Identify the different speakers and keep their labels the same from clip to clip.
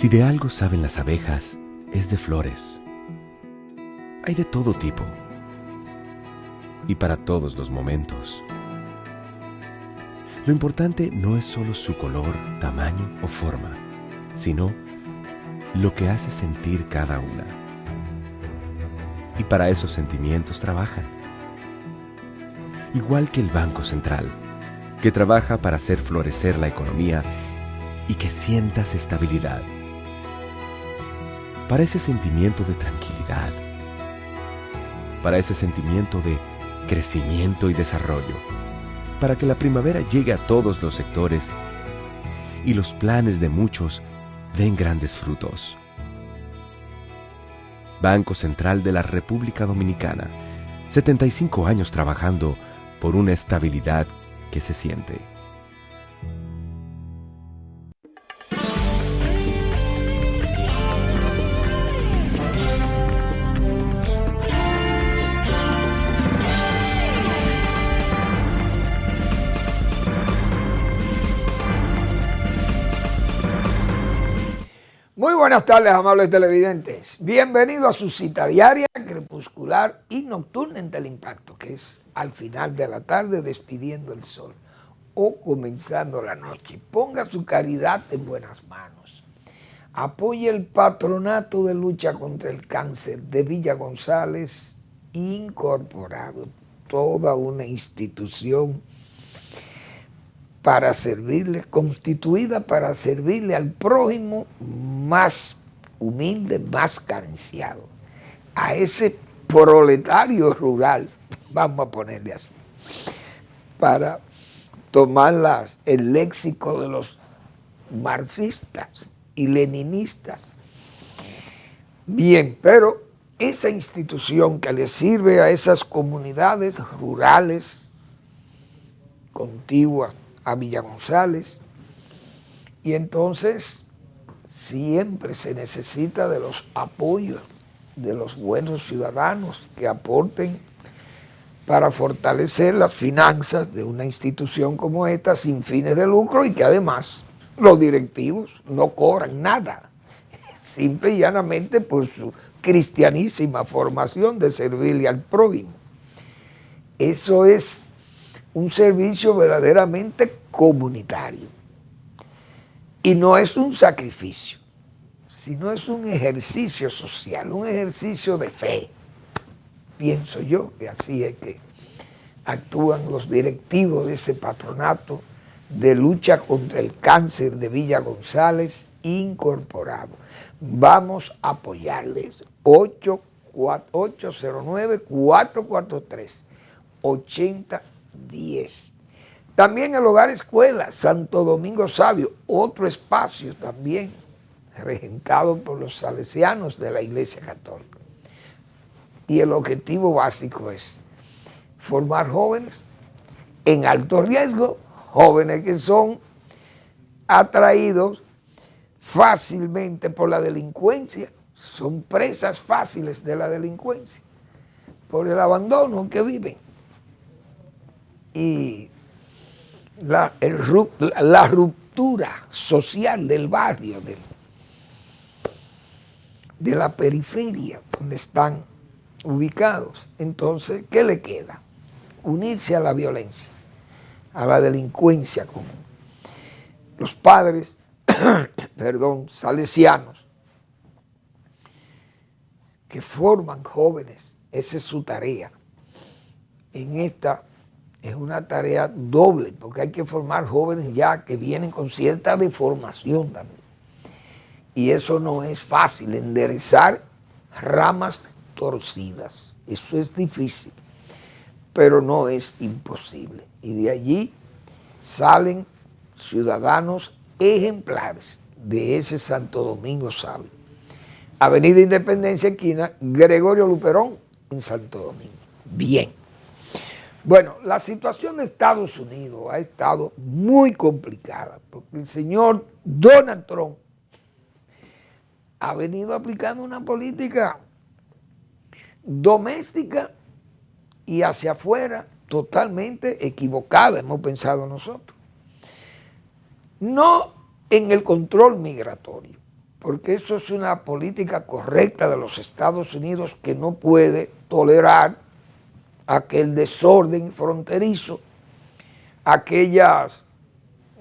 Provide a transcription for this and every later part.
Speaker 1: Si de algo saben las abejas, es de flores. Hay de todo tipo y para todos los momentos. Lo importante no es solo su color, tamaño o forma, sino lo que hace sentir cada una. Y para esos sentimientos trabajan. Igual que el Banco Central, que trabaja para hacer florecer la economía y que sientas estabilidad. Para ese sentimiento de tranquilidad, para ese sentimiento de crecimiento y desarrollo, para que la primavera llegue a todos los sectores y los planes de muchos den grandes frutos. Banco Central de la República Dominicana, 75 años trabajando por una estabilidad que se siente.
Speaker 2: Muy buenas tardes, amables televidentes. Bienvenidos a su cita diaria, crepuscular y nocturna en Teleimpacto, que es al final de la tarde despidiendo el sol o comenzando la noche. Ponga su caridad en buenas manos. Apoye el Patronato de Lucha contra el Cáncer de Villa González Incorporado, toda una institución para servirle, constituida para servirle al prójimo más humilde, más carenciado, a ese proletario rural, vamos a ponerle así, para tomar el léxico de los marxistas y leninistas. Bien, pero esa institución que le sirve a esas comunidades rurales contiguas a Villa González, y entonces siempre se necesita de los apoyos de los buenos ciudadanos que aporten para fortalecer las finanzas de una institución como esta sin fines de lucro y que además los directivos no cobran nada, simple y llanamente por su cristianísima formación de servirle al prójimo. Eso es un servicio verdaderamente comunitario. Y no es un sacrificio, sino es un ejercicio social, un ejercicio de fe. Pienso yo que así es que actúan los directivos de ese patronato de lucha contra el cáncer de Villa González Incorporado. Vamos a apoyarles. 809-443-8010. También el Hogar Escuela Santo Domingo Sabio, otro espacio también regentado por los salesianos de la Iglesia Católica. Y el objetivo básico es formar jóvenes en alto riesgo, jóvenes que son atraídos fácilmente por la delincuencia, son presas fáciles de la delincuencia, por el abandono que viven. Y la ruptura social del barrio, de la periferia donde están ubicados. Entonces, ¿qué le queda? Unirse a la violencia, a la delincuencia común. Los padres, salesianos, que forman jóvenes, esa es su tarea. En esta es una tarea doble, porque hay que formar jóvenes ya que vienen con cierta deformación también. Y eso no es fácil, enderezar ramas torcidas. Eso es difícil, pero no es imposible. Y de allí salen ciudadanos ejemplares de ese Santo Domingo Sabio. Avenida Independencia, esquina Gregorio Luperón, en Santo Domingo. Bien. Bueno, la situación de Estados Unidos ha estado muy complicada porque el señor Donald Trump ha venido aplicando una política doméstica y hacia afuera totalmente equivocada, hemos pensado nosotros. No en el control migratorio, porque eso es una política correcta de los Estados Unidos que no puede tolerar aquel desorden fronterizo, aquellas,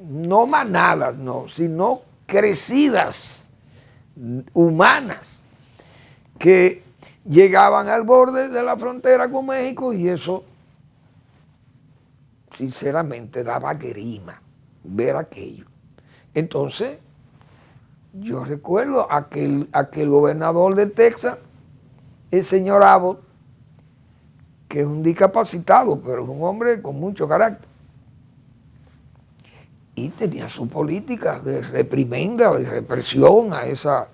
Speaker 2: no manadas, no, sino crecidas humanas que llegaban al borde de la frontera con México, y eso sinceramente daba grima ver aquello. Entonces, yo recuerdo aquel gobernador de Texas, el señor Abbott, que es un discapacitado, pero es un hombre con mucho carácter. Y tenía su política de reprimenda, de represión a esa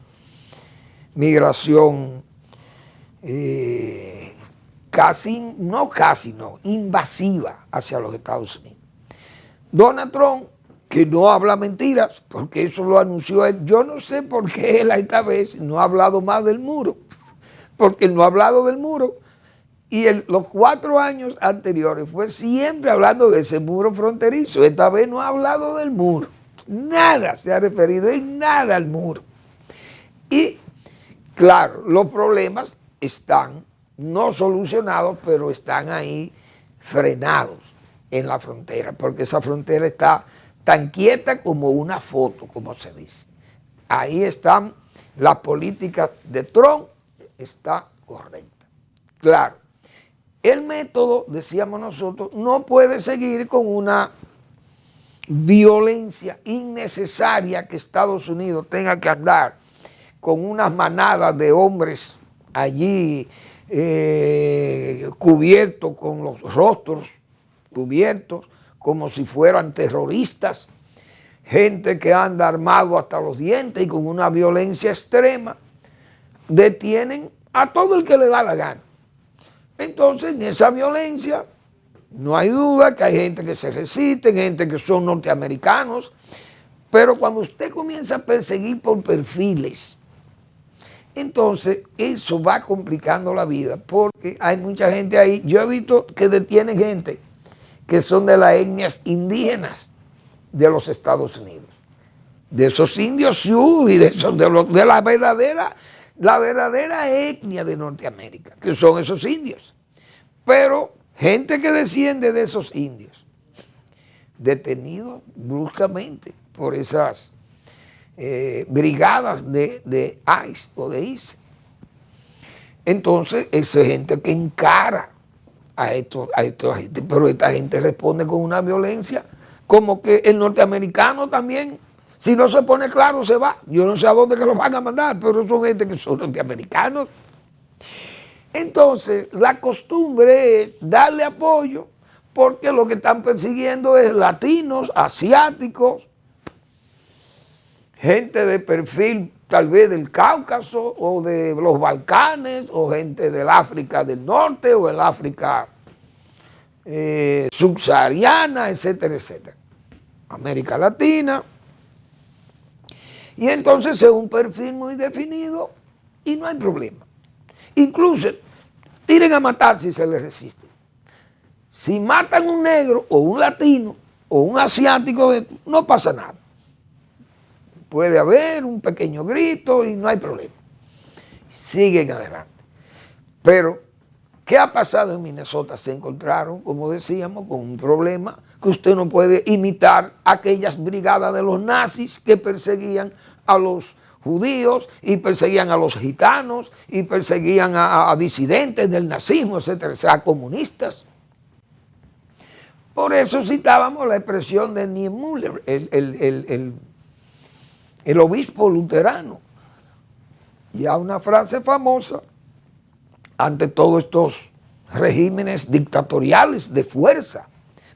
Speaker 2: migración invasiva hacia los Estados Unidos. Donald Trump, que no habla mentiras, porque eso lo anunció él. Yo no sé por qué él esta vez no ha hablado más del muro, porque no ha hablado del muro. Y los 4 años anteriores fue siempre hablando de ese muro fronterizo. Esta vez no ha hablado del muro. Nada se ha referido en nada al muro. Y claro, los problemas están no solucionados, pero están ahí frenados en la frontera, porque esa frontera está tan quieta como una foto, como se dice. Ahí están las políticas de Trump, está correcta. Claro, el método, decíamos nosotros, no puede seguir con una violencia innecesaria que Estados Unidos tenga que andar con unas manadas de hombres allí cubiertos, con los rostros cubiertos, como si fueran terroristas, gente que anda armado hasta los dientes y con una violencia extrema, detienen a todo el que le da la gana. Entonces, en esa violencia, no hay duda que hay gente que se resiste, gente que son norteamericanos, pero cuando usted comienza a perseguir por perfiles, entonces eso va complicando la vida, porque hay mucha gente ahí. Yo he visto que detienen gente que son de las etnias indígenas de los Estados Unidos, de esos indios Sioux y de la verdadera etnia de Norteamérica, que son esos indios. Pero gente que desciende de esos indios, detenidos bruscamente por esas brigadas de ICE o de ICE. Entonces, esa gente que encara a esta gente, pero esta gente responde con una violencia, como que el norteamericano también, si no se pone claro, se va. Yo no sé a dónde que lo van a mandar, pero son gente que son norteamericanos. Entonces, la costumbre es darle apoyo, porque lo que están persiguiendo es latinos, asiáticos, gente de perfil tal vez del Cáucaso o de los Balcanes, o gente del África del Norte o el África subsahariana, etcétera, etcétera. América Latina. Y entonces es un perfil muy definido y no hay problema. Incluso tiren a matar si se les resiste. Si matan un negro o un latino o un asiático, no pasa nada. Puede haber un pequeño grito y no hay problema. Siguen adelante. Pero, ¿qué ha pasado en Minnesota? Se encontraron, como decíamos, con un problema que usted no puede imitar aquellas brigadas de los nazis que perseguían a los judíos y perseguían a los gitanos y perseguían a disidentes del nazismo, etcétera, o sea, a comunistas. Por eso citábamos la expresión de Niemöller, el obispo luterano. Ya una frase famosa ante todos estos regímenes dictatoriales de fuerza,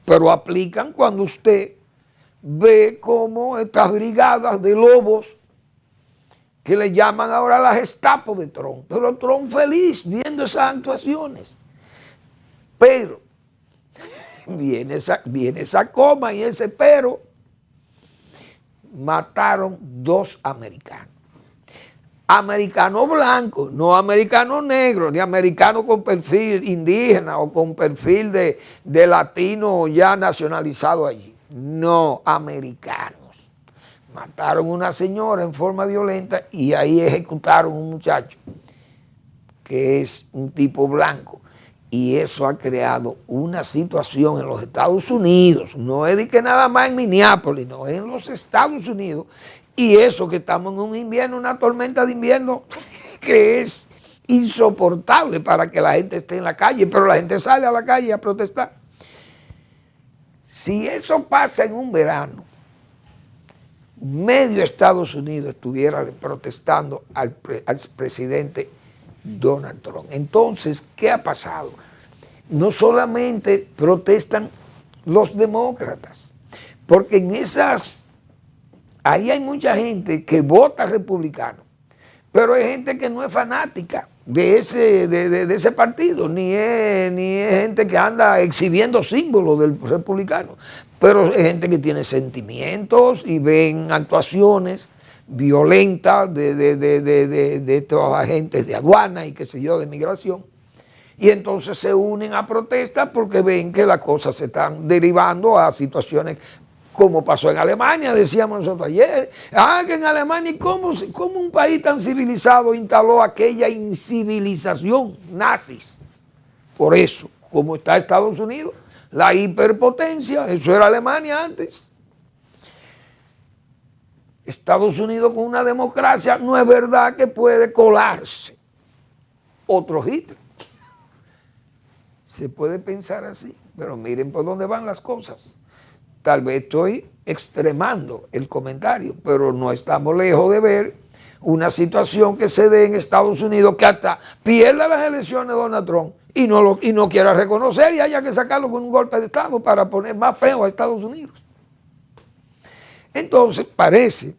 Speaker 2: pero aplican cuando usted ve cómo estas brigadas de lobos, que le llaman ahora la Gestapo de Trump, pero Trump feliz viendo esas actuaciones. Pero viene esa coma y ese pero. Mataron 2 americanos. Americanos blancos, no americanos negros, ni americanos con perfil indígena o con perfil de latino ya nacionalizado allí. No, americanos. Mataron a una señora en forma violenta y ahí ejecutaron a un muchacho que es un tipo blanco. Y eso ha creado una situación en los Estados Unidos, no es de que nada más en Minneapolis, no, es en los Estados Unidos. Y eso que estamos en un invierno, una tormenta de invierno que es insoportable para que la gente esté en la calle, pero la gente sale a la calle a protestar. Si eso pasa en un verano, medio Estados Unidos estuviera protestando al presidente Donald Trump. Entonces, ¿qué ha pasado? No solamente protestan los demócratas, porque ahí hay mucha gente que vota republicano, pero hay gente que no es fanática de ese partido, ni es gente que anda exhibiendo símbolos del republicano, pero es gente que tiene sentimientos y ven actuaciones violentas de estos agentes de aduana y qué sé yo, de migración, y entonces se unen a protestas porque ven que las cosas se están derivando a situaciones como pasó en Alemania, decíamos nosotros ayer, que en Alemania, ¿cómo un país tan civilizado instaló aquella incivilización nazis? Por eso, como está Estados Unidos, la hiperpotencia, eso era Alemania antes. Estados Unidos con una democracia no es verdad que puede colarse otro Hitler. Se puede pensar así, pero miren por dónde van las cosas. Tal vez estoy extremando el comentario, pero no estamos lejos de ver una situación que se dé en Estados Unidos que hasta pierda las elecciones Donald Trump y no quiera reconocer y haya que sacarlo con un golpe de Estado para poner más feo a Estados Unidos. Entonces parece,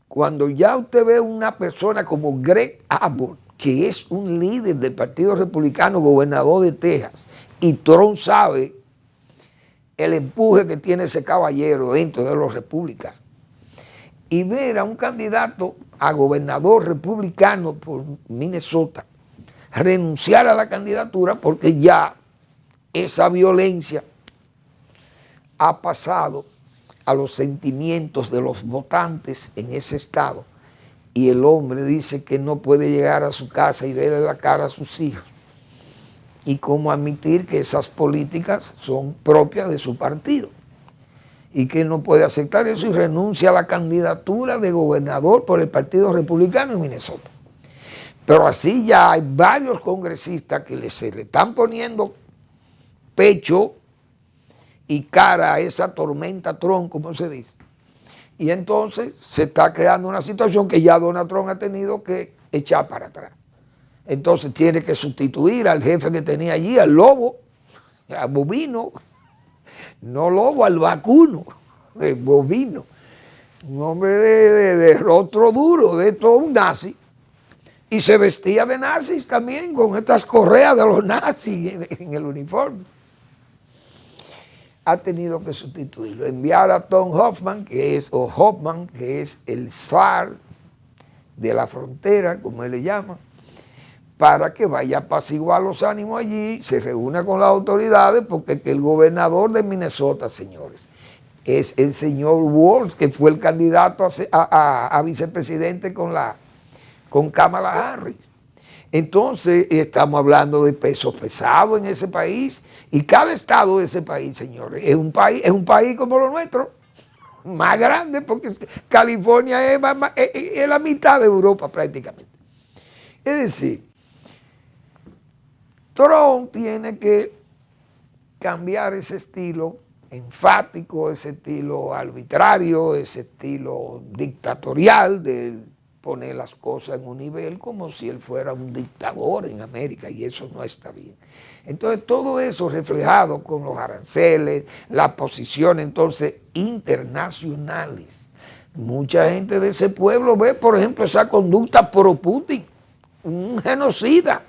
Speaker 2: cuando ya usted ve una persona como Greg Abbott, que es un líder del Partido Republicano, gobernador de Texas, y Trump sabe el empuje que tiene ese caballero dentro de los republicanos, y ver a un candidato a gobernador republicano por Minnesota renunciar a la candidatura porque ya esa violencia ha pasado a los sentimientos de los votantes en ese estado, y el hombre dice que no puede llegar a su casa y verle la cara a sus hijos, y cómo admitir que esas políticas son propias de su partido, y que no puede aceptar eso y renuncia a la candidatura de gobernador por el Partido Republicano en Minnesota. Pero así ya hay varios congresistas que se le están poniendo pecho y cara a esa tormenta Trump, como se dice. Y entonces se está creando una situación que ya Donald Trump ha tenido que echar para atrás. Entonces tiene que sustituir al jefe que tenía allí, al lobo, al bovino, no lobo, al vacuno, el bovino. Un hombre de rostro duro, de todo un nazi. Y se vestía de nazis también, con estas correas de los nazis en el uniforme. Ha tenido que sustituirlo, enviar a Tom Hoffman, que es el zar de la frontera, como él le llama, para que vaya a apaciguar los ánimos allí, se reúna con las autoridades, porque el gobernador de Minnesota, señores, es el señor Walz, que fue el candidato a vicepresidente con Kamala Harris. Entonces, estamos hablando de peso pesado en ese país, y cada estado de ese país, señores, es un país como lo nuestro, más grande, porque California es la mitad de Europa prácticamente. Es decir, Trump tiene que cambiar ese estilo enfático, ese estilo arbitrario, ese estilo dictatorial de poner las cosas en un nivel como si él fuera un dictador en América, y eso no está bien. Entonces todo eso reflejado con los aranceles, las posiciones entonces internacionales. Mucha gente de ese pueblo ve, por ejemplo, esa conducta pro Putin, un genocida,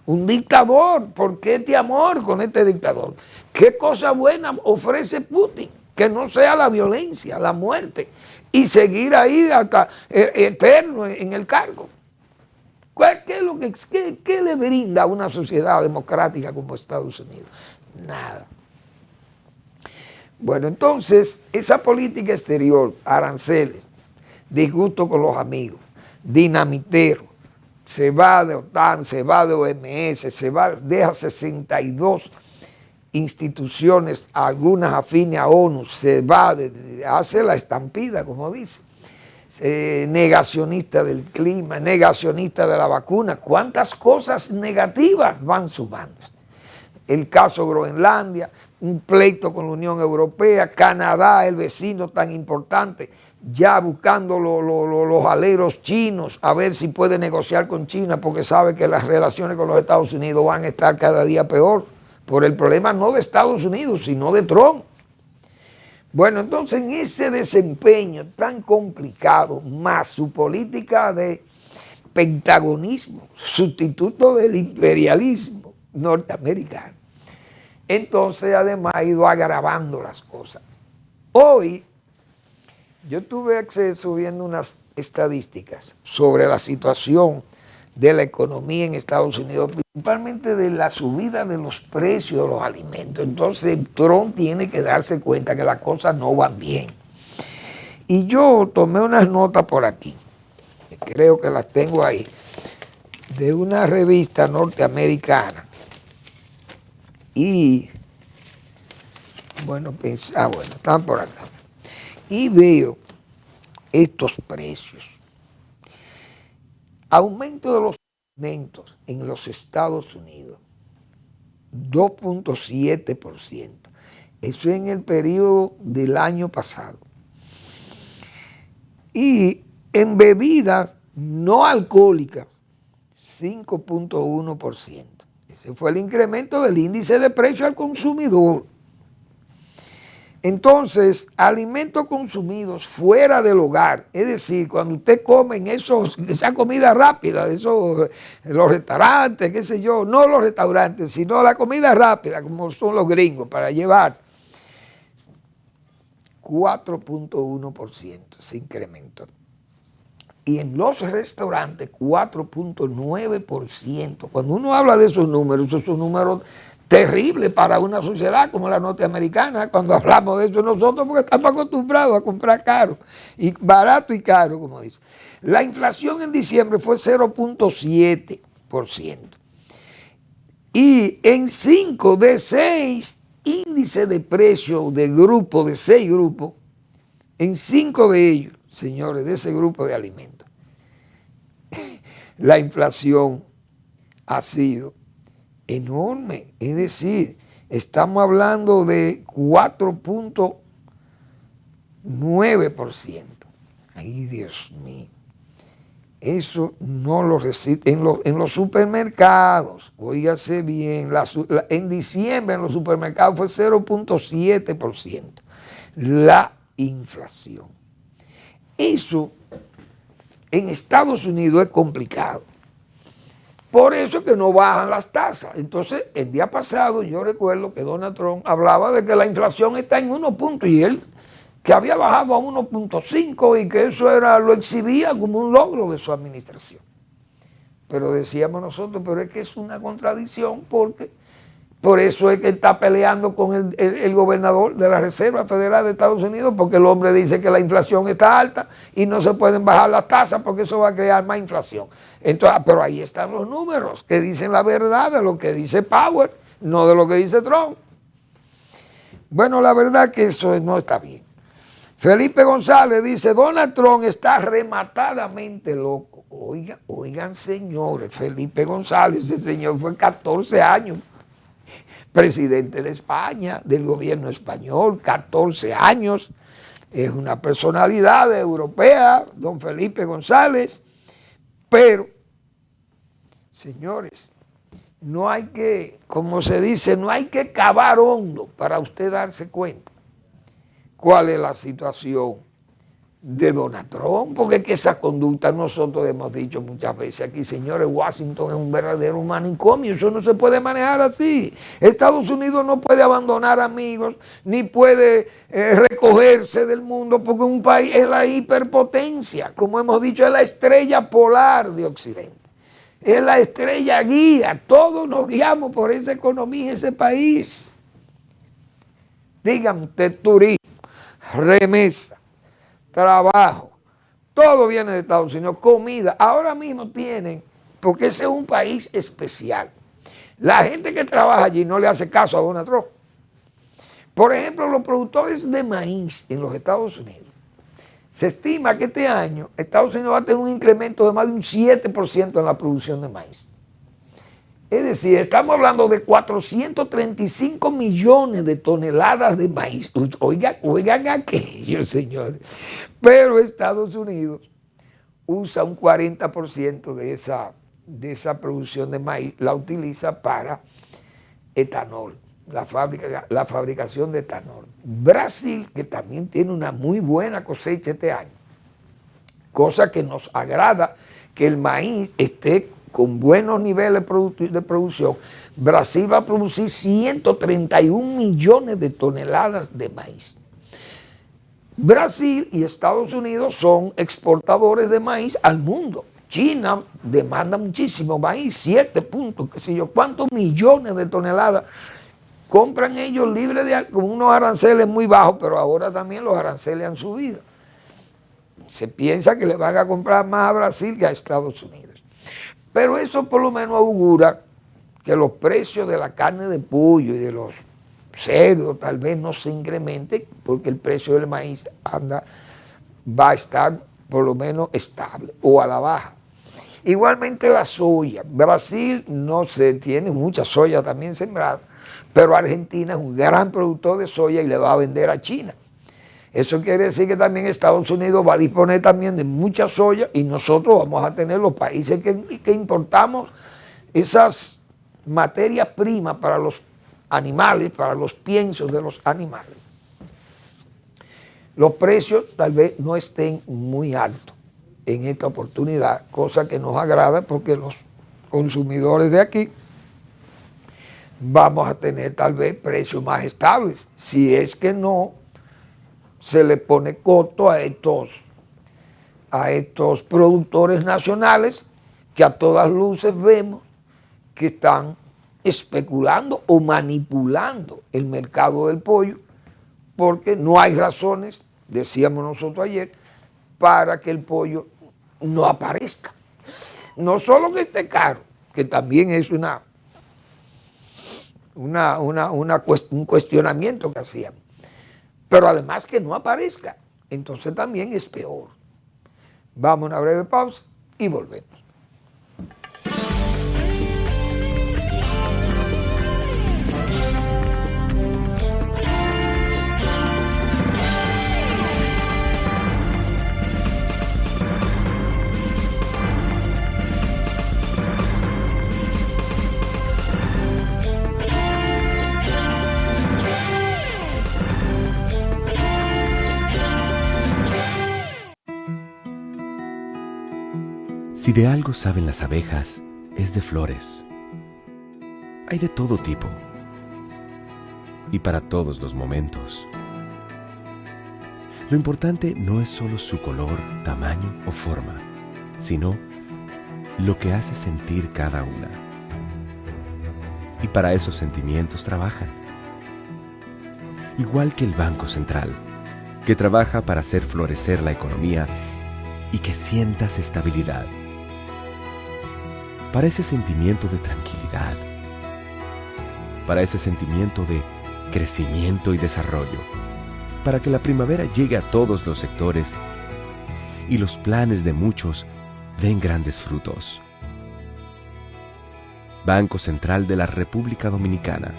Speaker 2: un dictador. ¿Por qué este amor con este dictador? ¿Qué cosa buena ofrece Putin? Que no sea la violencia, la muerte, y seguir ahí hasta eterno en el cargo. ¿Qué le brinda a una sociedad democrática como Estados Unidos? Nada. Bueno, entonces, esa política exterior, aranceles, disgusto con los amigos, dinamitero, se va de OTAN, se va de OMS, deja 62 instituciones, algunas afines a ONU, se va, hace la estampida, como dice, negacionista del clima, negacionista de la vacuna, cuántas cosas negativas van sumando. El caso Groenlandia, un pleito con la Unión Europea, Canadá, el vecino tan importante, ya buscando los aleros chinos, a ver si puede negociar con China, porque sabe que las relaciones con los Estados Unidos van a estar cada día peor, por el problema no de Estados Unidos, sino de Trump. Bueno, entonces en ese desempeño tan complicado, más su política de pentagonismo, sustituto del imperialismo norteamericano, entonces además ha ido agravando las cosas. Hoy yo tuve acceso viendo unas estadísticas sobre la situación de la economía en Estados Unidos, principalmente de la subida de los precios de los alimentos. Entonces Trump tiene que darse cuenta que las cosas no van bien. Y yo tomé unas notas por aquí, que creo que las tengo ahí, de una revista norteamericana. Y, bueno, están por acá. Y veo estos precios. Aumento de los alimentos en los Estados Unidos, 2.7%. Eso en el periodo del año pasado. Y en bebidas no alcohólicas, 5.1%. Ese fue el incremento del índice de precio al consumidor. Entonces, alimentos consumidos fuera del hogar, es decir, cuando usted come en esa comida rápida, los restaurantes, qué sé yo, no los restaurantes, sino la comida rápida, como son los gringos, para llevar, 4.1% se incrementó. Y en los restaurantes, 4.9%. Cuando uno habla de esos números terribles para una sociedad como la norteamericana, cuando hablamos de eso nosotros, porque estamos acostumbrados a comprar caro, y barato y caro, como dice. La inflación en diciembre fue 0.7%. Y en 5 de 6 índices de precio de 6 grupos, en 5 de ellos, señores, de ese grupo de alimentos, la inflación ha sido enorme. Es decir, estamos hablando de 4.9%. Ay, Dios mío. Eso no lo resiste. En los supermercados, óigase bien, en diciembre en los supermercados fue 0.7% la inflación. Eso en Estados Unidos es complicado. Por eso es que no bajan las tasas. Entonces, el día pasado yo recuerdo que Donald Trump hablaba de que la inflación está en 1 punto y él que había bajado a 1.5 y que eso lo exhibía como un logro de su administración. Pero decíamos nosotros, pero es que es una contradicción porque por eso es que está peleando con el gobernador de la Reserva Federal de Estados Unidos, porque el hombre dice que la inflación está alta y no se pueden bajar las tasas porque eso va a crear más inflación. Entonces, pero ahí están los números que dicen la verdad de lo que dice Powell, no de lo que dice Trump. Bueno, la verdad que eso no está bien. Felipe González dice, Donald Trump está rematadamente loco. Oigan señores, Felipe González, ese señor fue 14 años presidente de España, del gobierno español, 14 años, es una personalidad europea, don Felipe González, pero, señores, no hay que, como se dice, no hay que cavar hondo para usted darse cuenta cuál es la situación de Donald Trump, porque es que esa conducta nosotros hemos dicho muchas veces aquí, señores, Washington es un verdadero manicomio, eso no se puede manejar así. Estados Unidos no puede abandonar amigos, ni puede recogerse del mundo, porque un país es la hiperpotencia, como hemos dicho, es la estrella polar de Occidente, es la estrella guía, todos nos guiamos por esa economía, ese país. Dígame usted, turismo, remesa, trabajo, todo viene de Estados Unidos, comida. Ahora mismo tienen, porque ese es un país especial. La gente que trabaja allí no le hace caso a Donald Trump. Por ejemplo, los productores de maíz en los Estados Unidos. Se estima que este año Estados Unidos va a tener un incremento de más de un 7% en la producción de maíz. Es decir, estamos hablando de 435 millones de toneladas de maíz. Oigan aquello, señores. Pero Estados Unidos usa un 40% de esa producción de maíz, la utiliza para etanol, la fabricación de etanol. Brasil, que también tiene una muy buena cosecha este año, cosa que nos agrada que el maíz esté con buenos niveles de producción. Brasil va a producir 131 millones de toneladas de maíz. Brasil y Estados Unidos son exportadores de maíz al mundo. China demanda muchísimo maíz, 7 puntos, qué sé yo, cuántos millones de toneladas compran ellos libres con unos aranceles muy bajos, pero ahora también los aranceles han subido. Se piensa que le van a comprar más a Brasil que a Estados Unidos. Pero eso por lo menos augura que los precios de la carne de pollo y de los cerdos tal vez no se incrementen, porque el precio del maíz va a estar por lo menos estable o a la baja. Igualmente la soya. Brasil no se tiene mucha soya también sembrada, pero Argentina es un gran productor de soya y le va a vender a China. Eso quiere decir que también Estados Unidos va a disponer también de mucha soya y nosotros vamos a tener los países que importamos esas materias primas para los animales, para los piensos de los animales. Los precios tal vez no estén muy altos en esta oportunidad, cosa que nos agrada porque los consumidores de aquí vamos a tener tal vez precios más estables, si es que no se le pone costo a estos productores nacionales que a todas luces vemos que están especulando o manipulando el mercado del pollo, porque no hay razones, decíamos nosotros ayer, para que el pollo no aparezca. No solo que esté caro, que también es un cuestionamiento que hacíamos, pero además que no aparezca, entonces también es peor. Vamos a una breve pausa y volvemos.
Speaker 1: Si de algo saben las abejas, es de flores. Hay de todo tipo y para todos los momentos. Lo importante no es solo su color, tamaño o forma, sino lo que hace sentir cada una. Y para esos sentimientos trabajan. Igual que el Banco Central, que trabaja para hacer florecer la economía y que sientas estabilidad. Para ese sentimiento de tranquilidad, para ese sentimiento de crecimiento y desarrollo, para que la primavera llegue a todos los sectores y los planes de muchos den grandes frutos. Banco Central de la República Dominicana,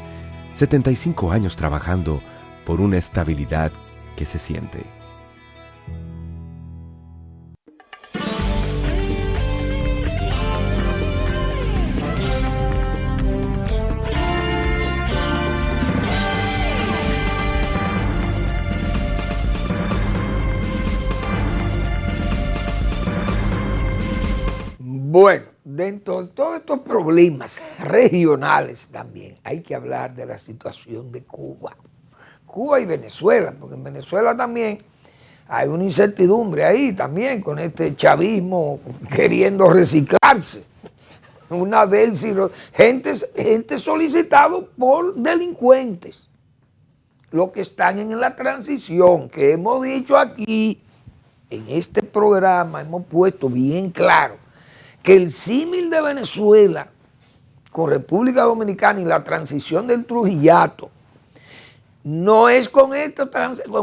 Speaker 1: 75 años trabajando por una estabilidad que se siente.
Speaker 2: Bueno, dentro de todos estos problemas regionales también hay que hablar de la situación de Cuba. Cuba y Venezuela, porque en Venezuela también hay una incertidumbre ahí también con este chavismo queriendo reciclarse. Una gente solicitado por delincuentes. los que están en la transición, que hemos dicho aquí, en este programa, hemos puesto bien claro que el símil de Venezuela con República Dominicana y la transición del Trujillato no es con este transitorio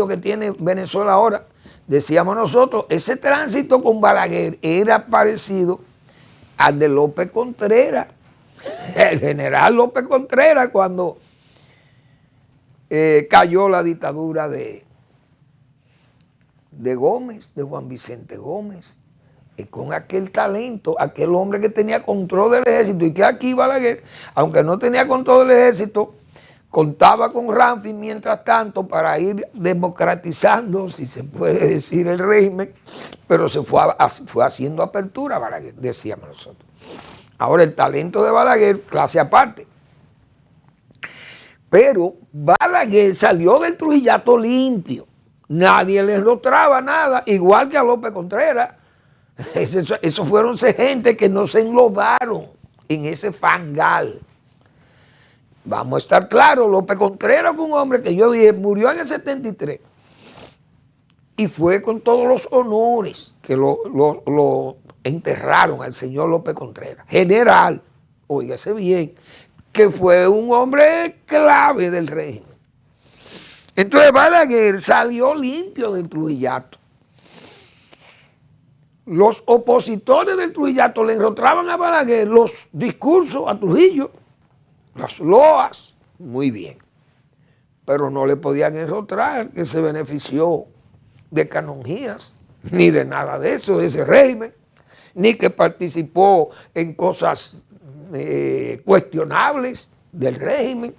Speaker 2: que tiene Venezuela ahora. Decíamos nosotros, ese tránsito con Balaguer era parecido al de López Contreras, el general López Contreras, cuando cayó la dictadura de Gómez, de Juan Vicente Gómez, con aquel talento, aquel hombre que tenía control del ejército, y que aquí Balaguer, aunque no tenía control del ejército, contaba con Ramfi mientras tanto para ir democratizando, si se puede decir, el régimen, pero se fue haciendo apertura Balaguer, decíamos nosotros. Ahora el talento de Balaguer, clase aparte. Pero Balaguer salió del Trujillato limpio, nadie le enrostraba nada, igual que a López Contreras. Eso fueron gente que no se enlodaron en ese fangal. Vamos a estar claros, López Contreras fue un hombre que yo dije, murió en el 73 y fue con todos los honores que lo enterraron al señor López Contreras, general, óigase bien, que fue un hombre clave del régimen. Entonces Balaguer salió limpio del Trujillato. Los opositores del Trujillato le enrostraban a Balaguer los discursos a Trujillo, las loas, muy bien, pero no le podían enrostrar que se benefició de canonjías, ni de nada de eso, de ese régimen, ni que participó en cosas cuestionables del régimen.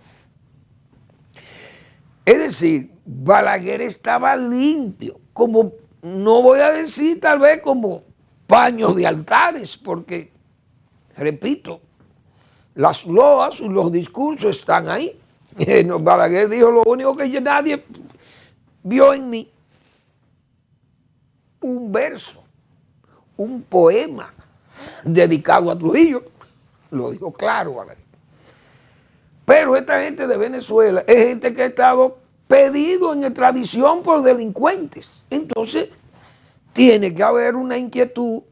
Speaker 2: Es decir, Balaguer estaba limpio, como, no voy a decir tal vez como paños de altares, porque, repito, las loas y los discursos están ahí. Balaguer dijo, lo único que nadie vio en mí, un verso, un poema dedicado a Trujillo, lo dijo claro Balaguer. Pero esta gente de Venezuela es gente que ha estado pedido en extradición por delincuentes. Entonces, tiene que haber una inquietud.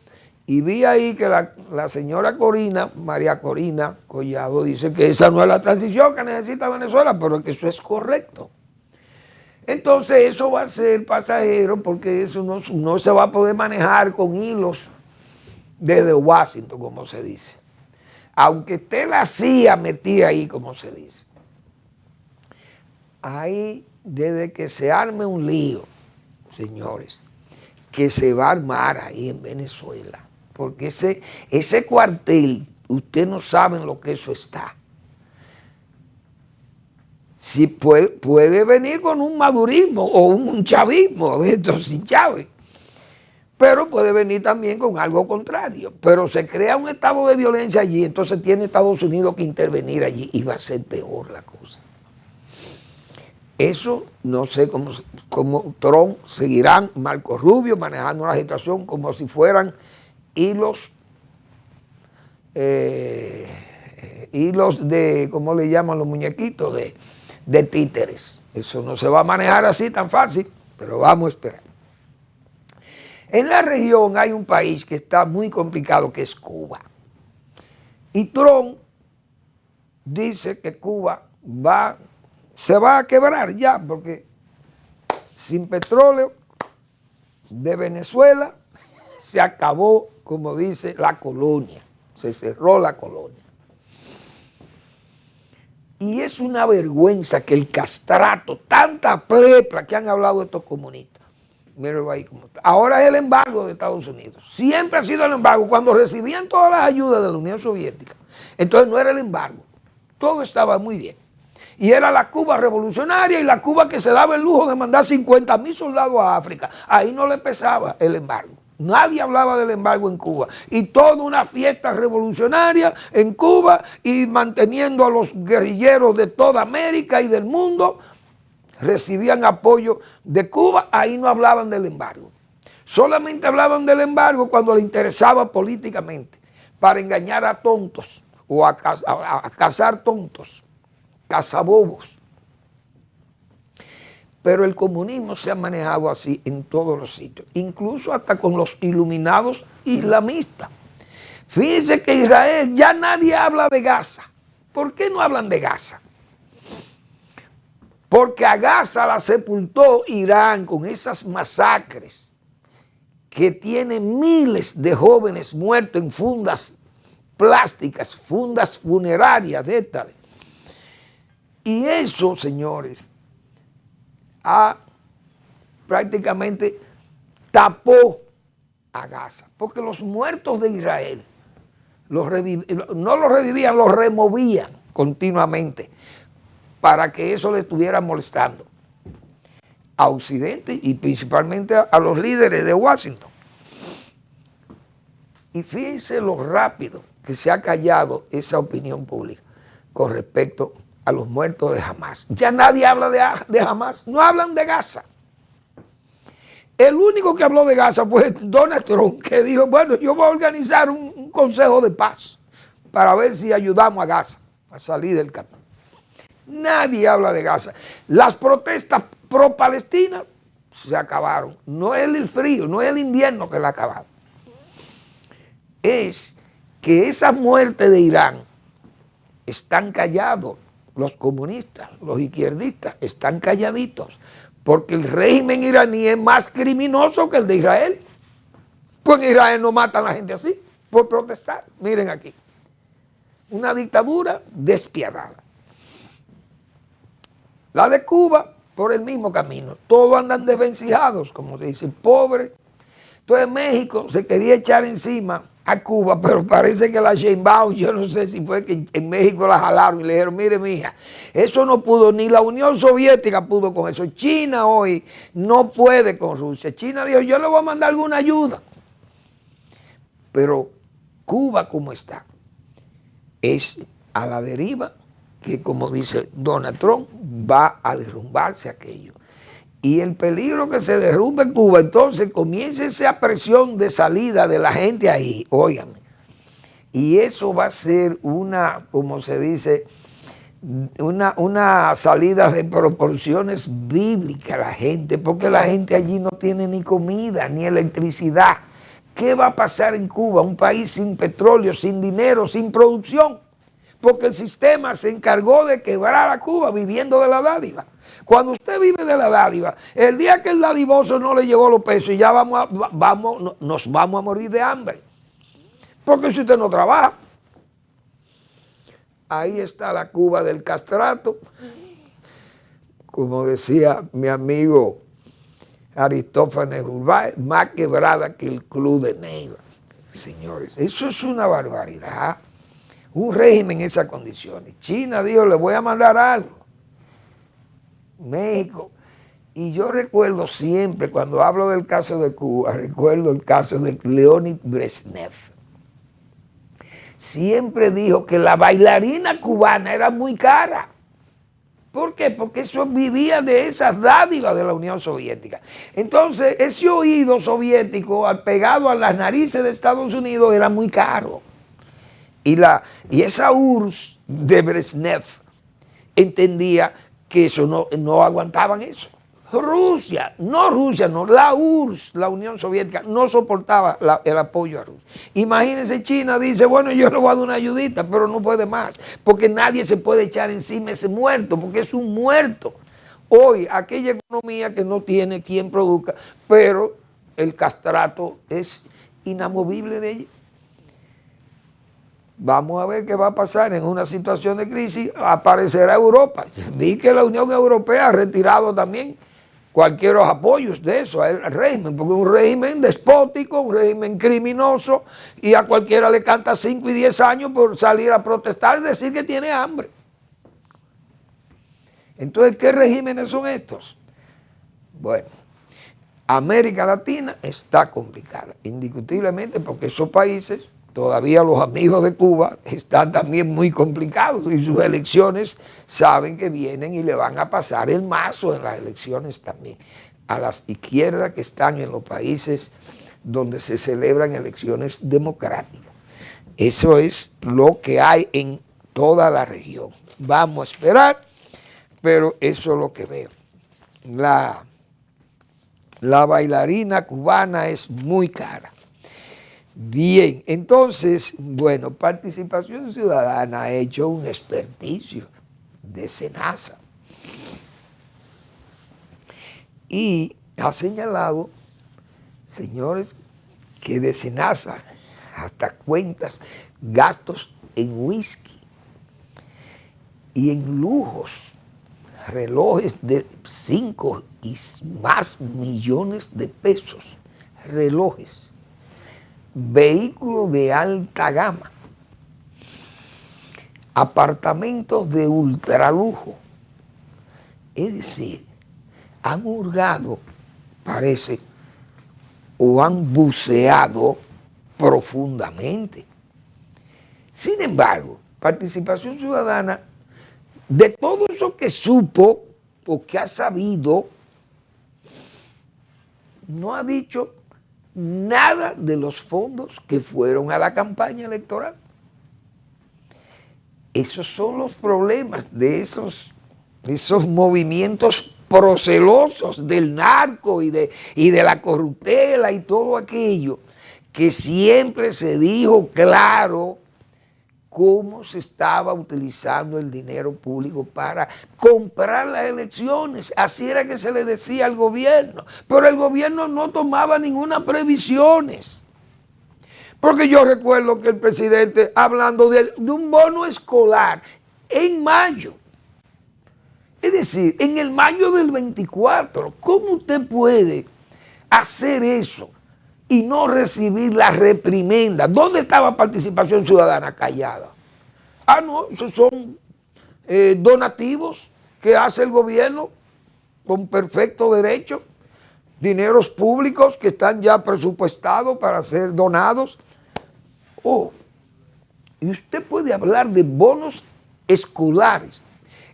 Speaker 2: Y vi ahí que la señora Corina, María Corina Collado, dice que esa no es la transición que necesita Venezuela, pero que eso es correcto. Entonces eso va a ser pasajero, porque eso no se va a poder manejar con hilos desde Washington, como se dice. Aunque esté la CIA metida ahí, como se dice. Ahí, desde que se arme un lío, señores, que se va a armar ahí en Venezuela, porque ese cuartel, ustedes no saben lo que eso está. Si puede venir con un madurismo o un chavismo de estos sin Chávez, pero puede venir también con algo contrario. Pero se crea un estado de violencia allí, entonces tiene Estados Unidos que intervenir allí y va a ser peor la cosa. Eso no sé cómo Trump seguirán, Marco Rubio manejando la situación como si fueran hilos de, ¿cómo le llaman los muñequitos? De títeres. Eso no se va a manejar así tan fácil, pero vamos a esperar. En la región hay un país que está muy complicado, que es Cuba. Y Trump dice que Cuba se va a quebrar ya, porque sin petróleo de Venezuela se acabó, como dice, la colonia. Se cerró la colonia. Y es una vergüenza que el castrato, tanta plepla que han hablado estos comunistas. Mírenlo ahí como está. Ahora es el embargo de Estados Unidos. Siempre ha sido el embargo. Cuando recibían todas las ayudas de la Unión Soviética, entonces no era el embargo. Todo estaba muy bien. Y era la Cuba revolucionaria y la Cuba que se daba el lujo de mandar 50,000 soldados a África. Ahí no le pesaba el embargo. Nadie hablaba del embargo en Cuba. Y toda una fiesta revolucionaria en Cuba y manteniendo a los guerrilleros de toda América y del mundo. Recibían apoyo de Cuba, ahí no hablaban del embargo. Solamente hablaban del embargo cuando les interesaba políticamente, para engañar a tontos o a cazar tontos. cazabobos. Pero el comunismo se ha manejado así en todos los sitios, incluso hasta con los iluminados islamistas. Fíjense que Israel, ya nadie habla de Gaza. ¿Por qué no hablan de Gaza? Porque a Gaza la sepultó Irán con esas masacres que tiene miles de jóvenes muertos en fundas plásticas, fundas funerarias de estas. Y eso, señores, prácticamente tapó a Gaza, porque los muertos de Israel no los revivían, los removían continuamente para que eso le estuviera molestando a Occidente y principalmente a los líderes de Washington. Y fíjense lo rápido que se ha callado esa opinión pública con respecto a los muertos de Hamas. Ya nadie habla de Hamas, no hablan de Gaza. El único que habló de Gaza fue Donald Trump, que dijo, bueno, yo voy a organizar un consejo de paz para ver si ayudamos a Gaza a salir del camino. Nadie habla de Gaza. Las protestas pro-palestinas se acabaron. No es el frío, no es el invierno que la ha acabado. Es que esa muerte de Irán están callados. Los comunistas, los izquierdistas están calladitos porque el régimen iraní es más criminoso que el de Israel. Pues en Israel no matan a la gente así por protestar. Miren aquí, una dictadura despiadada. La de Cuba, por el mismo camino. Todos andan desvencijados, como se dice, pobres. Entonces México se quería echar encima a Cuba, pero parece que la Sheinbaum, yo no sé si fue que en México la jalaron y le dijeron, mire mija, eso no pudo, ni la Unión Soviética pudo con eso. China hoy no puede con Rusia. China dijo, yo le voy a mandar alguna ayuda. Pero Cuba, como está, es a la deriva, que como dice Donald Trump, va a derrumbarse aquello. Y el peligro que se derrumbe Cuba, entonces comienza esa presión de salida de la gente ahí, óigame. Y eso va a ser una, como se dice, una salida de proporciones bíblicas a la gente, porque la gente allí no tiene ni comida, ni electricidad. ¿Qué va a pasar en Cuba? Un país sin petróleo, sin dinero, sin producción. Porque el sistema se encargó de quebrar a Cuba viviendo de la dádiva. Cuando usted vive de la dádiva, el día que el dadivoso no le llevó los pesos, ya nos vamos a morir de hambre. Porque si usted no trabaja, ahí está la Cuba del castrato. Como decía mi amigo Aristófanes Urbáez, más quebrada que el Club de Neiva. Señores, eso es una barbaridad. Un régimen en esas condiciones. China dijo, le voy a mandar algo. México. Y yo recuerdo siempre, cuando hablo del caso de Cuba, recuerdo el caso de Leonid Brezhnev. Siempre dijo que la bailarina cubana era muy cara. ¿Por qué? Porque eso vivía de esas dádivas de la Unión Soviética. Entonces, ese oído soviético pegado a las narices de Estados Unidos era muy caro. Y esa URSS de Brezhnev entendía que eso no aguantaban eso. La URSS, la Unión Soviética, no soportaba el apoyo a Rusia. Imagínense, China dice, bueno, yo le voy a dar una ayudita, pero no puede más, porque nadie se puede echar encima ese muerto, porque es un muerto. Hoy, aquella economía que no tiene quien produzca, pero el castrato es inamovible de ella. Vamos a ver qué va a pasar en una situación de crisis. Aparecerá Europa. Vi que la Unión Europea ha retirado también cualquier apoyos de eso al régimen, porque es un régimen despótico, un régimen criminoso, y a cualquiera le canta 5 y 10 años por salir a protestar y decir que tiene hambre. Entonces, ¿qué regímenes son estos? Bueno, América Latina está complicada, indiscutiblemente, porque esos países, todavía los amigos de Cuba, están también muy complicados y sus elecciones saben que vienen y le van a pasar el mazo en las elecciones también a las izquierdas que están en los países donde se celebran elecciones democráticas. Eso es lo que hay en toda la región. vamos a esperar, pero eso es lo que veo. La bailarina cubana es muy cara. Bien, entonces, bueno, Participación Ciudadana ha hecho un experticio de SENASA y ha señalado, señores, que de SENASA hasta cuentas gastos en whisky y en lujos, relojes de 5 y más millones de pesos, relojes, vehículos de alta gama, apartamentos de ultralujo. Es decir, han hurgado, parece, o han buceado profundamente. Sin embargo, Participación Ciudadana, de todo eso que supo o que ha sabido, no ha dicho nada de los fondos que fueron a la campaña electoral. Esos son los problemas de esos movimientos procelosos del narco y de la corruptela y todo aquello, que siempre se dijo claro cómo se estaba utilizando el dinero público para comprar las elecciones. Así era que se le decía al gobierno, pero el gobierno no tomaba ninguna previsiones. Porque yo recuerdo que el presidente, hablando de un bono escolar en mayo, es decir, en el mayo del 24, ¿cómo usted puede hacer eso y no recibir la reprimenda? ¿Dónde estaba Participación Ciudadana? Callada. Ah, no, esos son donativos que hace el gobierno con perfecto derecho, dineros públicos que están ya presupuestados para ser donados. Oh, y usted puede hablar de bonos escolares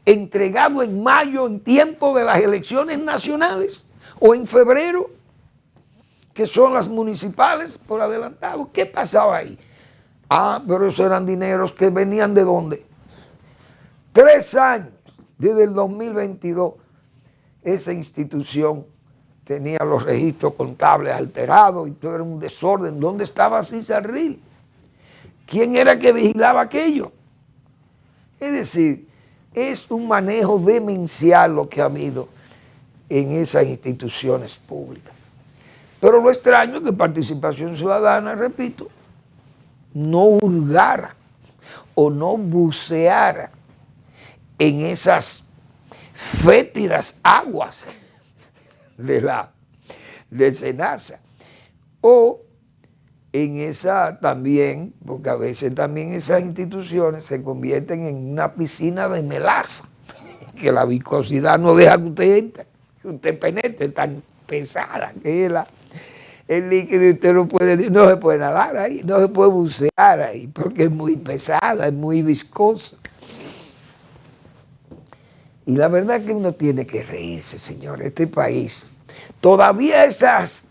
Speaker 2: entregados en mayo, en tiempo de las elecciones nacionales, o en febrero, que son las municipales por adelantado. ¿Qué pasaba ahí? Ah, pero esos eran dineros que venían ¿de dónde? 3 años, desde el 2022, esa institución tenía los registros contables alterados y todo era un desorden. ¿Dónde estaba César Ril? ¿Quién era que vigilaba aquello? Es decir, es un manejo demencial lo que ha habido en esas instituciones públicas. Pero lo extraño es que Participación Ciudadana, repito, no hurgara o no buceara en esas fétidas aguas de SENASA, o en esa también, porque a veces también esas instituciones se convierten en una piscina de melaza, que la viscosidad no deja que usted entre, que usted penetre, tan pesada que es el líquido, y usted no se puede nadar ahí, no se puede bucear ahí, porque es muy pesada, es muy viscosa. Y la verdad es que uno tiene que reírse, señor. Este país, todavía esas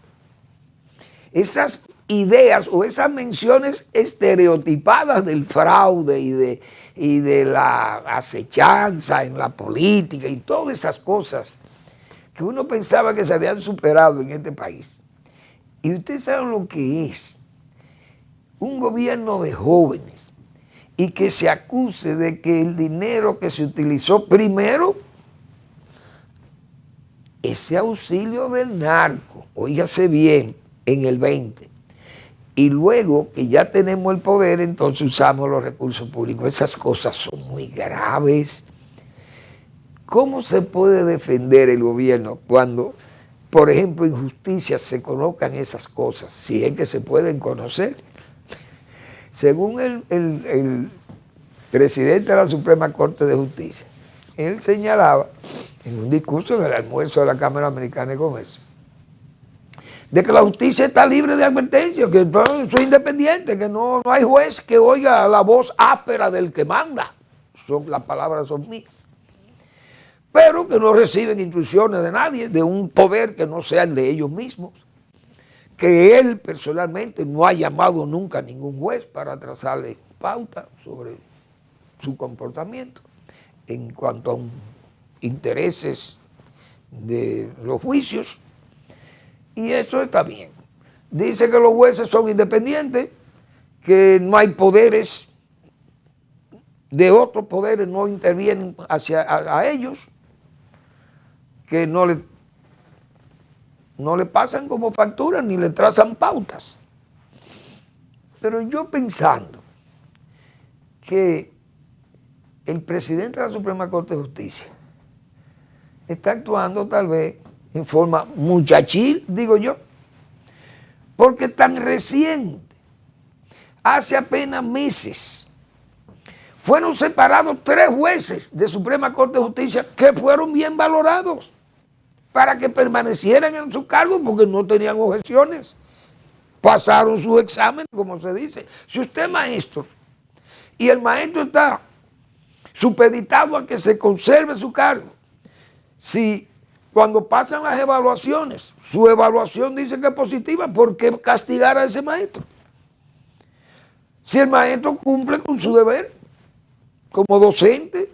Speaker 2: ideas o esas menciones estereotipadas del fraude y de la acechanza en la política y todas esas cosas que uno pensaba que se habían superado en este país. Y ustedes saben lo que es un gobierno de jóvenes y que se acuse de que el dinero que se utilizó primero, ese auxilio del narco, óigase bien, en el 20, y luego que ya tenemos el poder, entonces usamos los recursos públicos. Esas cosas son muy graves. ¿Cómo se puede defender el gobierno cuando, por ejemplo, en justicia se colocan esas cosas, si es que se pueden conocer? Según el presidente de la Suprema Corte de Justicia, él señalaba en un discurso en el almuerzo de la Cámara Americana de Comercio, de que la justicia está libre de advertencia, que soy independiente, que no hay juez que oiga la voz áspera del que manda. Las palabras son mías. Pero que no reciben instrucciones de nadie, de un poder que no sea el de ellos mismos, que él personalmente no ha llamado nunca a ningún juez para trazarle pauta sobre su comportamiento. en cuanto a intereses de los juicios, y eso está bien. Dice que los jueces son independientes, que no hay poderes de otros poderes, no intervienen a ellos, que no le pasan como facturas ni le trazan pautas. Pero yo pensando que el presidente de la Suprema Corte de Justicia está actuando tal vez en forma muchachil, digo yo, porque tan reciente, hace apenas meses, fueron separados 3 jueces de Suprema Corte de Justicia que fueron bien valorados para que permanecieran en su cargo porque no tenían objeciones. Pasaron su examen, como se dice. Si usted es maestro y el maestro está supeditado a que se conserve su cargo, si cuando pasan las evaluaciones, su evaluación dice que es positiva, ¿por qué castigar a ese maestro? Si el maestro cumple con su deber como docente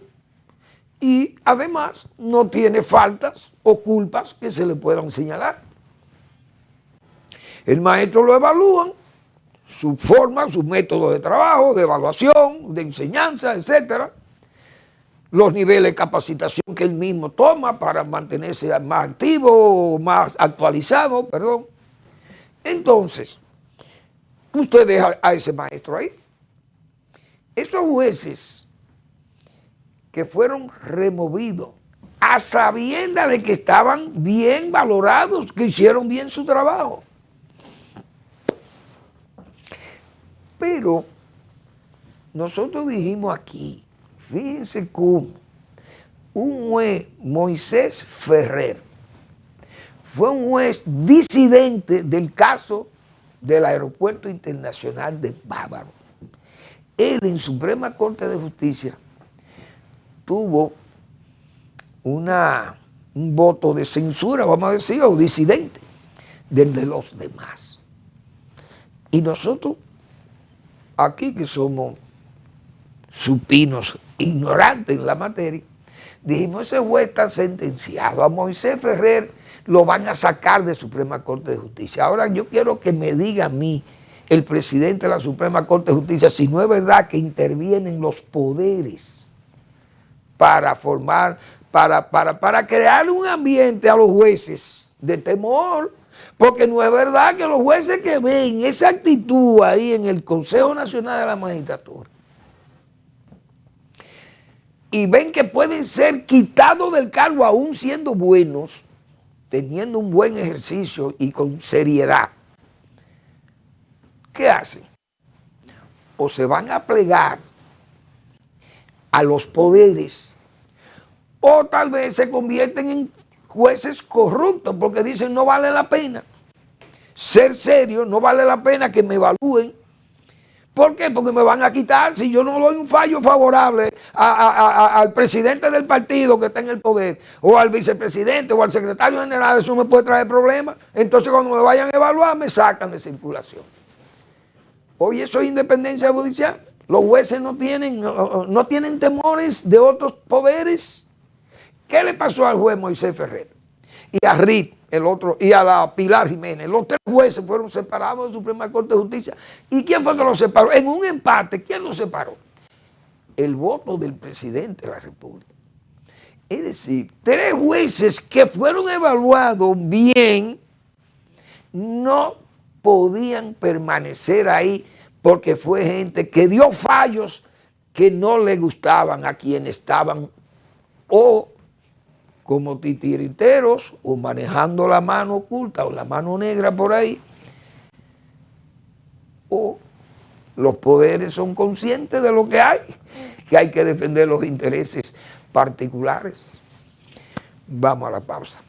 Speaker 2: y además no tiene faltas o culpas que se le puedan señalar. El maestro lo evalúan, su forma, sus métodos de trabajo, de evaluación, de enseñanza, etcétera, los niveles de capacitación que él mismo toma para mantenerse más activo, más actualizado, perdón. Entonces, usted deja a ese maestro ahí. Esos jueces que fueron removidos a sabiendas de que estaban bien valorados, que hicieron bien su trabajo. Pero nosotros dijimos aquí, fíjense cómo un juez, Moisés Ferrer, fue un juez disidente del caso del Aeropuerto Internacional de Bávaro. Él en Suprema Corte de Justicia tuvo un voto de censura, vamos a decir, o disidente del de los demás. Y nosotros, aquí que somos supinos, ignorantes en la materia, dijimos, ese juez está sentenciado, a Moisés Ferrer lo van a sacar de Suprema Corte de Justicia. Ahora yo quiero que me diga a mí, el presidente de la Suprema Corte de Justicia, si no es verdad que intervienen los poderes para formar, para crear un ambiente a los jueces de temor, porque no es verdad que los jueces que ven esa actitud ahí en el Consejo Nacional de la Magistratura y ven que pueden ser quitados del cargo aún siendo buenos, teniendo un buen ejercicio y con seriedad, ¿qué hacen? O se van a plegar a los poderes, o tal vez se convierten en jueces corruptos, porque dicen no vale la pena ser serio, no vale la pena que me evalúen. ¿Por qué? Porque me van a quitar si yo no doy un fallo favorable al presidente del partido que está en el poder, o al vicepresidente, o al secretario general, eso me puede traer problemas. Entonces cuando me vayan a evaluar, me sacan de circulación. Hoy eso es independencia judicial. Los jueces no tienen temores de otros poderes. ¿Qué le pasó al juez Moisés Ferrer? Y a Rit, el otro, y a la Pilar Jiménez. Los 3 jueces fueron separados de la Suprema Corte de Justicia. ¿Y quién fue que los separó? En un empate, ¿quién los separó? El voto del presidente de la República. Es decir, 3 jueces que fueron evaluados bien no podían permanecer ahí porque fue gente que dio fallos que no le gustaban a quienes estaban o como titiriteros o manejando la mano oculta o la mano negra por ahí, o los poderes son conscientes de lo que hay que defender los intereses particulares. Vamos a la pausa.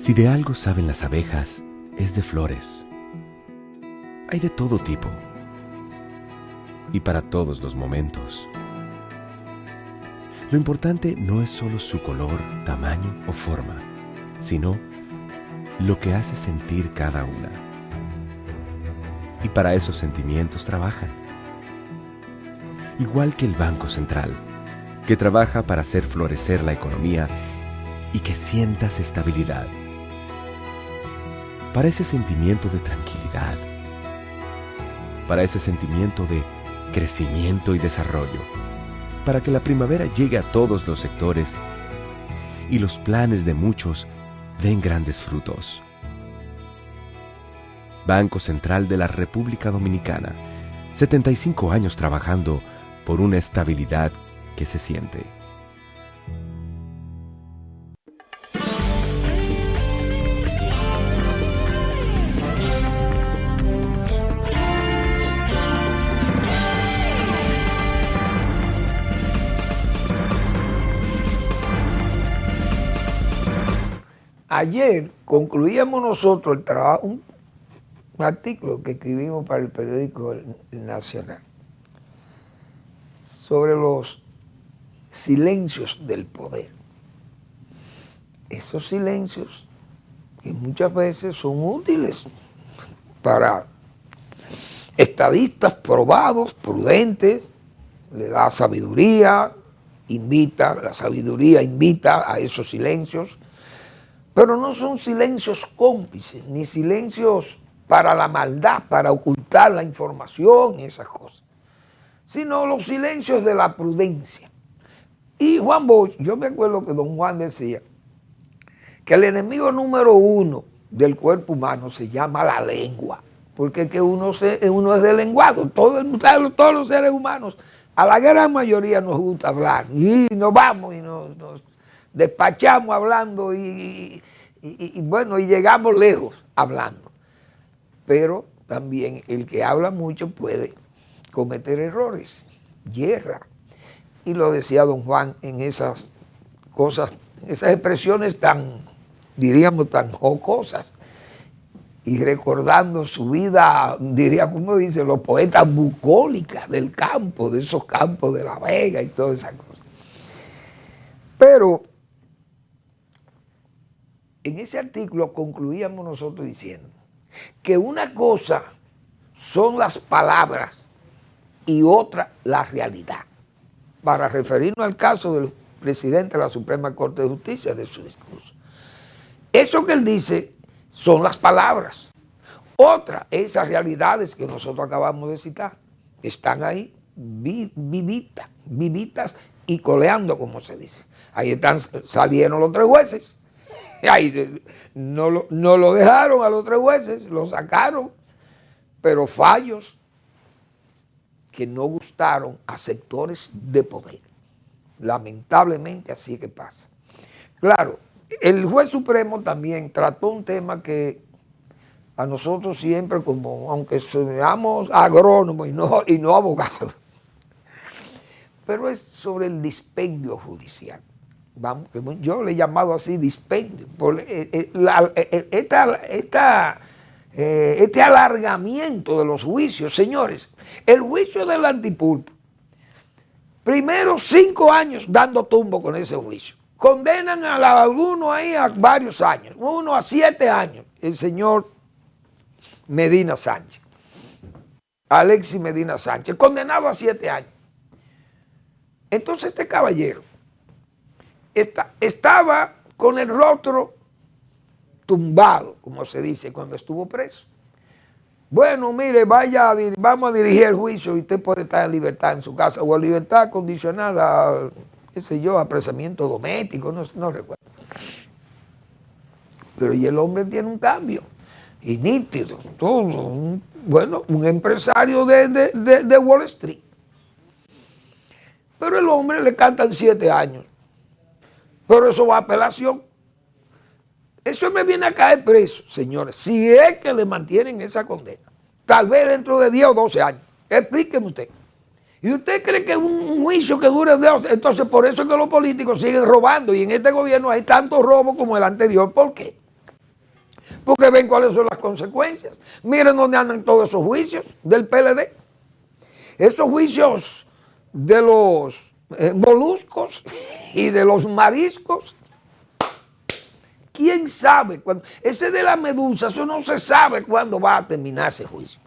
Speaker 1: Si de algo saben las abejas, es de flores. Hay de todo tipo y para todos los momentos. Lo importante no es solo su color, tamaño o forma, sino lo que hace sentir cada una. Y para esos sentimientos trabajan. Igual que el Banco Central, que trabaja para hacer florecer la economía y que sientas estabilidad. Para ese sentimiento de tranquilidad, para ese sentimiento de crecimiento y desarrollo, para que la primavera llegue a todos los sectores y los planes de muchos den grandes frutos. Banco Central de la República Dominicana, 75 años trabajando por una estabilidad que se siente.
Speaker 2: Ayer concluíamos nosotros el trabajo, un artículo que escribimos para el periódico El Nacional sobre los silencios del poder. Esos silencios que muchas veces son útiles para estadistas probados, prudentes, le da sabiduría, la sabiduría invita a esos silencios, pero no son silencios cómplices, ni silencios para la maldad, para ocultar la información y esas cosas, sino los silencios de la prudencia. Y Juan Bosch, yo me acuerdo que don Juan decía que el enemigo número uno del cuerpo humano se llama la lengua, porque que uno es de lenguado, todos los seres humanos, a la gran mayoría nos gusta hablar, y nos vamos y nos despachamos hablando y bueno, y llegamos lejos hablando. Pero también el que habla mucho puede cometer errores, yerra. Y lo decía don Juan en esas cosas, esas expresiones tan, diríamos, tan jocosas, y recordando su vida, diría, como dicen los poetas, bucólicas del campo, de esos campos de La Vega y todas esas cosas. Pero en ese artículo concluíamos nosotros diciendo que una cosa son las palabras y otra la realidad, para referirnos al caso del presidente de la Suprema Corte de Justicia, de su discurso. Eso que él dice son las palabras. Otra, esas realidades que nosotros acabamos de citar, están ahí vivitas y coleando, como se dice. Ahí salieron los 3 jueces. Ahí no lo dejaron a los 3 jueces, lo sacaron, pero fallos que no gustaron a sectores de poder. Lamentablemente así que pasa. Claro, el juez supremo también trató un tema que a nosotros siempre, como aunque seamos agrónomos y no abogados, pero es sobre el dispendio judicial. Vamos, yo le he llamado así dispendio, por este alargamiento de los juicios. Señores, el juicio del antipulpo, primero 5 años dando tumbo con ese juicio, condenan a alguno ahí a varios años, uno a 7 años, el señor Medina Sánchez, Alexis Medina Sánchez, condenado a 7 años. Entonces este caballero estaba con el rostro tumbado, como se dice, cuando estuvo preso. Bueno, mire, vamos a dirigir el juicio y usted puede estar en libertad en su casa, o en libertad condicionada, qué sé yo, apresamiento doméstico, no recuerdo. Pero y el hombre tiene un cambio, y nítido, todo, un empresario de Wall Street. Pero el hombre le cantan 7 años. Pero eso va a apelación. Ese hombre viene a caer preso, señores, si es que le mantienen esa condena. Tal vez dentro de 10 o 12 años. Explíqueme usted. ¿Y usted cree que un juicio que dure 2? Entonces, por eso es que los políticos siguen robando. Y en este gobierno hay tanto robo como el anterior. ¿Por qué? porque ven cuáles son las consecuencias. Miren dónde andan todos esos juicios del PLD. Esos juicios de los moluscos y de los mariscos. ¿Quién sabe cuándo? Ese de la medusa, eso no se sabe cuándo va a terminar ese juicio.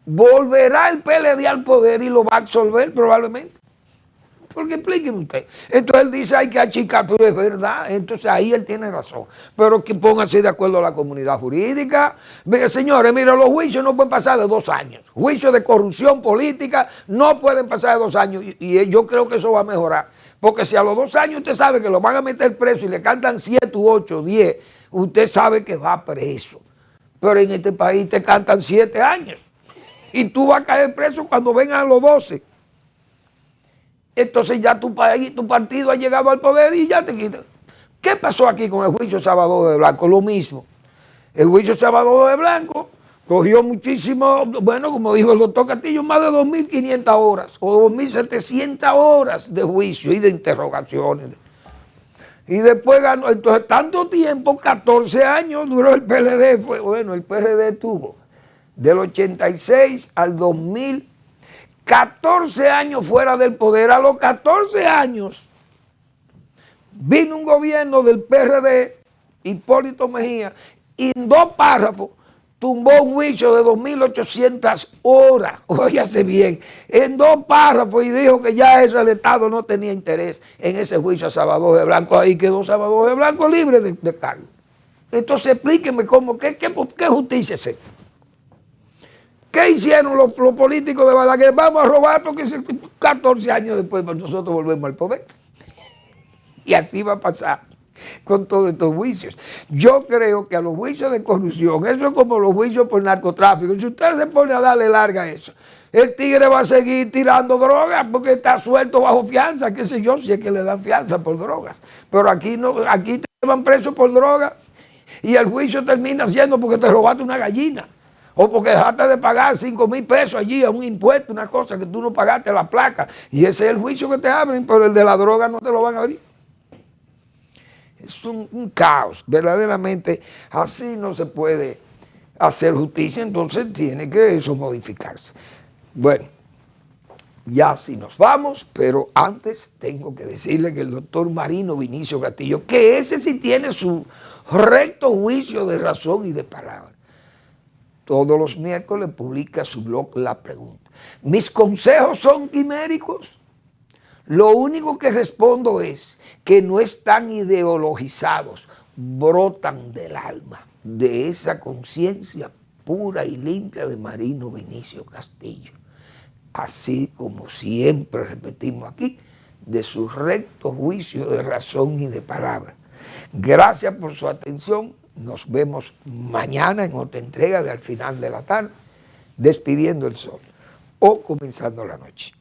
Speaker 2: Volverá el PLD al poder y lo va a absolver probablemente. Porque explíqueme usted. Entonces él dice hay que achicar, pero es verdad. Entonces ahí él tiene razón. Pero que pónganse de acuerdo a la comunidad jurídica. Señores, mira, los juicios no pueden pasar de 2 años. Juicios de corrupción política no pueden pasar de 2 años. Y yo creo que eso va a mejorar. Porque si a los 2 años usted sabe que lo van a meter preso y le cantan 7, 8, 10, usted sabe que va preso. Pero en este país te cantan 7 años. Y tú vas a caer preso cuando vengan a los 12. Entonces ya tu partido ha llegado al poder y ya te quitan. ¿Qué pasó aquí con el juicio Salvador de Blanco? Lo mismo. El juicio Salvador de Blanco cogió muchísimo, bueno, como dijo el doctor Castillo, más de 2.500 horas o 2.700 horas de juicio y de interrogaciones. Y después ganó, entonces tanto tiempo, 14 años duró el PLD. Bueno, el PRD tuvo del 86 al 2000, 14 años fuera del poder. A los 14 años vino un gobierno del PRD, Hipólito Mejía, y en 2 párrafos tumbó un juicio de 2.800 horas, óyase bien, en 2 párrafos, y dijo que ya eso el Estado no tenía interés en ese juicio a Salvador de Blanco. Ahí quedó Salvador de Blanco libre de cargo. Entonces explíqueme cómo, ¿qué justicia es esta? ¿Qué hicieron los políticos de Balaguer? Vamos a robar porque 14 años después nosotros volvemos al poder. Y así va a pasar con todos estos juicios. Yo creo que a los juicios de corrupción, eso es como los juicios por narcotráfico. Si usted se pone a darle larga a eso, el tigre va a seguir tirando drogas porque está suelto bajo fianza, qué sé yo, si es que le dan fianza por drogas. Pero aquí no, aquí te llevan preso por drogas y el juicio termina siendo porque te robaste una gallina. O porque dejaste de pagar 5,000 pesos allí a un impuesto, una cosa que tú no pagaste la placa. Y ese es el juicio que te abren, pero el de la droga no te lo van a abrir. Es un caos. Verdaderamente así no se puede hacer justicia, entonces tiene que eso modificarse. Bueno, ya sí nos vamos, pero antes tengo que decirle que el doctor Marino Vinicio Castillo, que ese sí tiene su recto juicio de razón y de palabra, todos los miércoles publica su blog La Pregunta. ¿Mis consejos son quiméricos? Lo único que respondo es que no están ideologizados, brotan del alma, de esa conciencia pura y limpia de Marino Vinicio Castillo. Así como siempre repetimos aquí, de su recto juicio de razón y de palabra. Gracias por su atención. Nos vemos mañana en otra entrega de Al Final de la Tarde, despidiendo el sol o comenzando la noche.